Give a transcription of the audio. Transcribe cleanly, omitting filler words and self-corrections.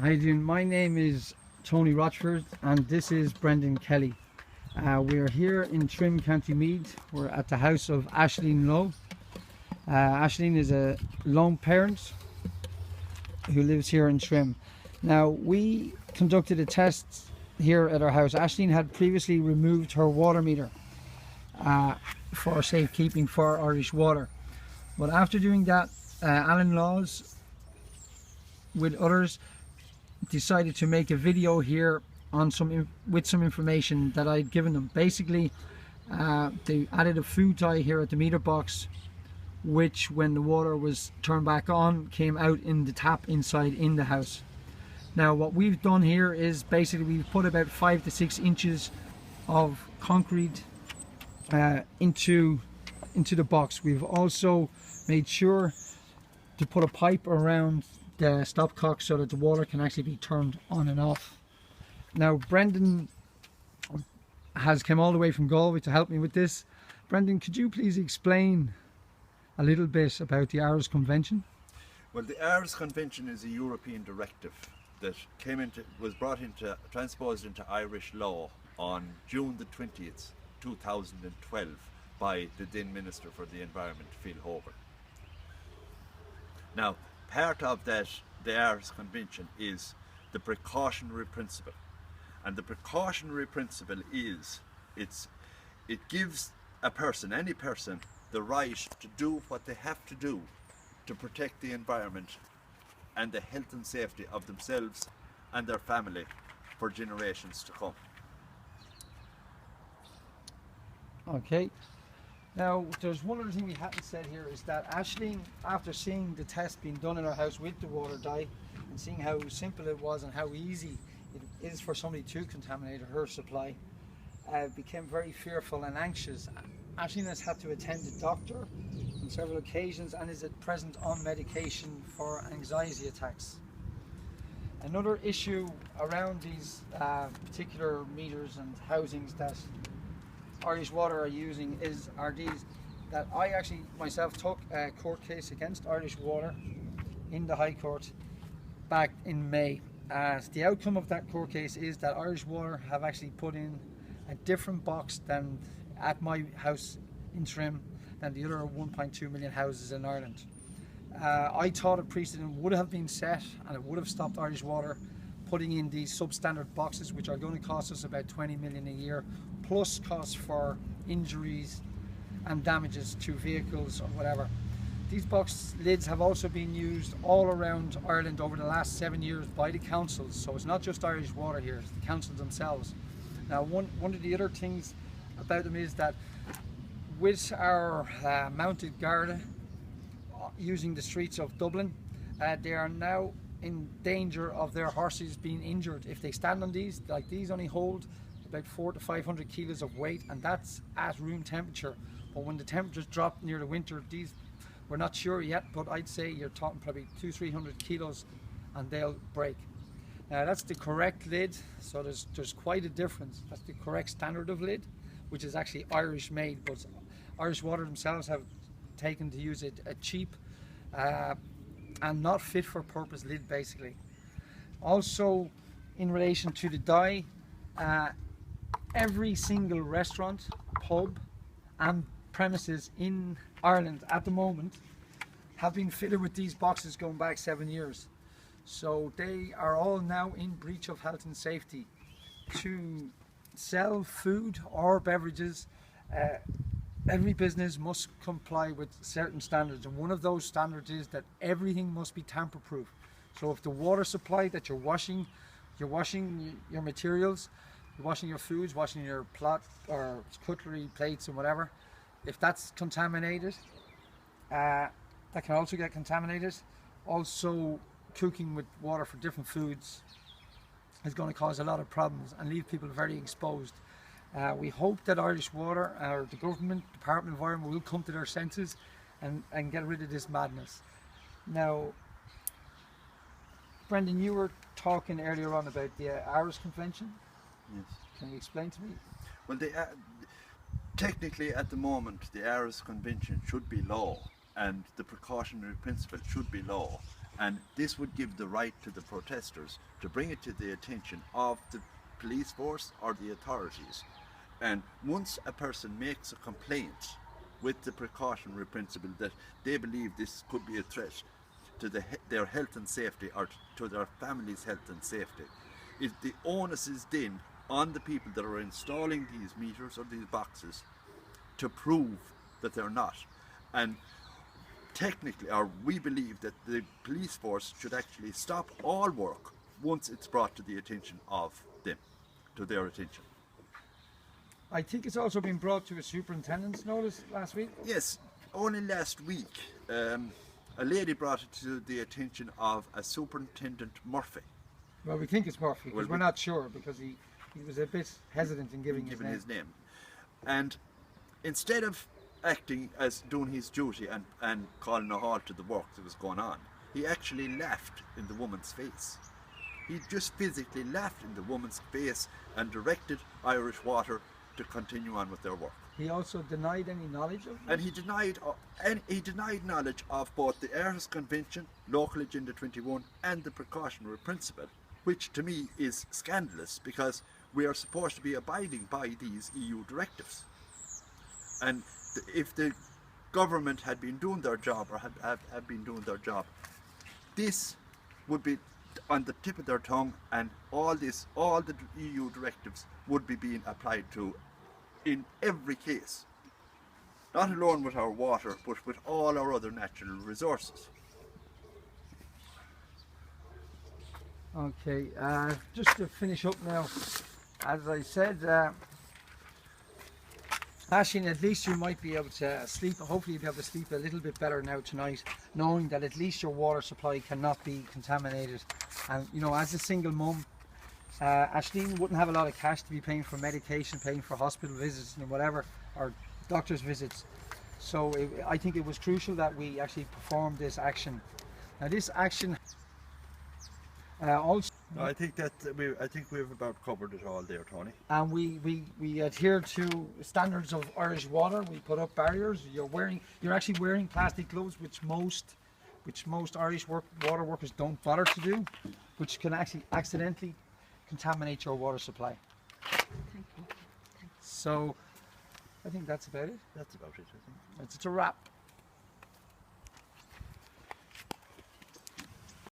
How you doing? My name is Tony Rochford and this is Brendan Kelly. We are here in Trim, County Meath. We're at the house of Aisling Lowe. Aisling is a lone parent who lives here in Trim. Now, we conducted a test here at our house. Aisling had previously removed her water meter for safekeeping for Irishwater. But after doing that, Alan Laws with others decided to make a video here on with some information that I'd given them. Basically, they added a food dye here at the meter box, which when the water was turned back on came out in the tap inside in the house. Now what we've done here is basically we've put about 5 to 6 inches of concrete into the box. We've also made sure to put a pipe around the stopcock so that the water can actually be turned on and off. Now Brendan has come all the way from Galway to help me with this. Brendan, could you please explain a little bit about the Irish Convention? Well, the Irish Convention is a European directive that transposed into Irish law on June the 20th, 2012 by the then Minister for the Environment, Phil Hogan. Now, part of that, the Irish Convention is the precautionary principle. And the precautionary principle is, it gives a person, any person, the right to do what they have to do to protect the environment and the health and safety of themselves and their family for generations to come. Okay. Now, there's one other thing we hadn't said here is that Aisling, after seeing the test being done in our house with the water dye and seeing how simple it was and how easy it is for somebody to contaminate her supply, became very fearful and anxious. Aisling has had to attend the doctor on several occasions and is at present on medication for anxiety attacks. Another issue around these particular meters and housings that Irishwater are using are these that I actually myself took a court case against Irishwater in the High Court back in May. The outcome of that court case is that Irishwater have actually put in a different box than at my house in Trim than the other 1.2 million houses in Ireland. I thought a precedent would have been set and it would have stopped Irishwater putting in these substandard boxes, which are going to cost us about 20 million a year, plus costs for injuries and damages to vehicles or whatever. These box lids have also been used all around Ireland over the last 7 years by the councils, so it's not just Irishwater here, it's the councils themselves. Now one of the other things about them is that with our mounted guard using the streets of Dublin, they are now in danger of their horses being injured. If they stand on these, like these only hold about 400 to 500 kilos of weight, and that's at room temperature. But when the temperatures drop near the winter, these, we're not sure yet, but I'd say you're talking probably 200-300 kilos and they'll break. Now that's the correct lid, so there's quite a difference. That's the correct standard of lid, which is actually Irish made, but Irishwater themselves have taken to use a cheap and not fit for purpose lid basically. Also, in relation to the dye, every single restaurant, pub and premises in Ireland at the moment have been fitted with these boxes going back 7 years. So they are all now in breach of health and safety. To sell food or beverages, every business must comply with certain standards, and one of those standards is that everything must be tamper proof. So if the water supply that you're washing your materials, you're washing your foods, washing your plot or cutlery, plates and whatever, if that's contaminated, that can also get contaminated. Also, cooking with water for different foods is going to cause a lot of problems and leave people very exposed. We hope that Irishwater or the government, Department of Environment, will come to their senses and get rid of this madness. Now, Brendan, you were talking earlier on about the Irish Convention. Yes. Can you explain to me? Well, technically at the moment the Irish Convention should be law and the precautionary principle should be law, And this would give the right to the protesters to bring it to the attention of the police force or the authorities. And once a person makes a complaint with the precautionary principle that they believe this could be a threat to their health and safety, or to their family's health and safety, the onus is then on the people that are installing these meters or these boxes to prove that they're not. And technically, or we believe that the police force should actually stop all work once it's brought to the attention of them, to their attention. I think it's also been brought to a superintendent's notice last week. Yes, only last week a lady brought it to the attention of a Superintendent Murphy. Well, we think it's Murphy because Well, we're not sure, because he was a bit hesitant in giving his name. And instead of acting as doing his duty and calling a halt to the work that was going on, he actually laughed in the woman's face. He just physically laughed in the woman's face and directed Irishwater to continue on with their work. He also denied any knowledge of And he denied knowledge of both the Aarhus Convention, Local Agenda 21, and the precautionary principle, which to me is scandalous, because we are supposed to be abiding by these EU directives. And if the government had been doing their job, or had been doing their job, this would be on the tip of their tongue, and all the EU directives would be being applied to in every case. Not alone with our water, but with all our other natural resources. Okay, just to finish up now, as I said, Aisling, at least you might be able to sleep, hopefully you'll be able to sleep a little bit better now tonight, knowing that at least your water supply cannot be contaminated. And you know, as a single mum, Aisling wouldn't have a lot of cash to be paying for medication, paying for hospital visits and whatever, or doctor's visits. So I think it was crucial that we actually performed this action. Now this action also... I think we've about covered it all there, Tony. And we adhere to standards of Irishwater. We put up barriers. You're actually wearing plastic gloves, which most Irish water workers don't bother to do, which can actually accidentally contaminate your water supply. Thank you. So I think that's about it. That's about it, I think. It's a wrap.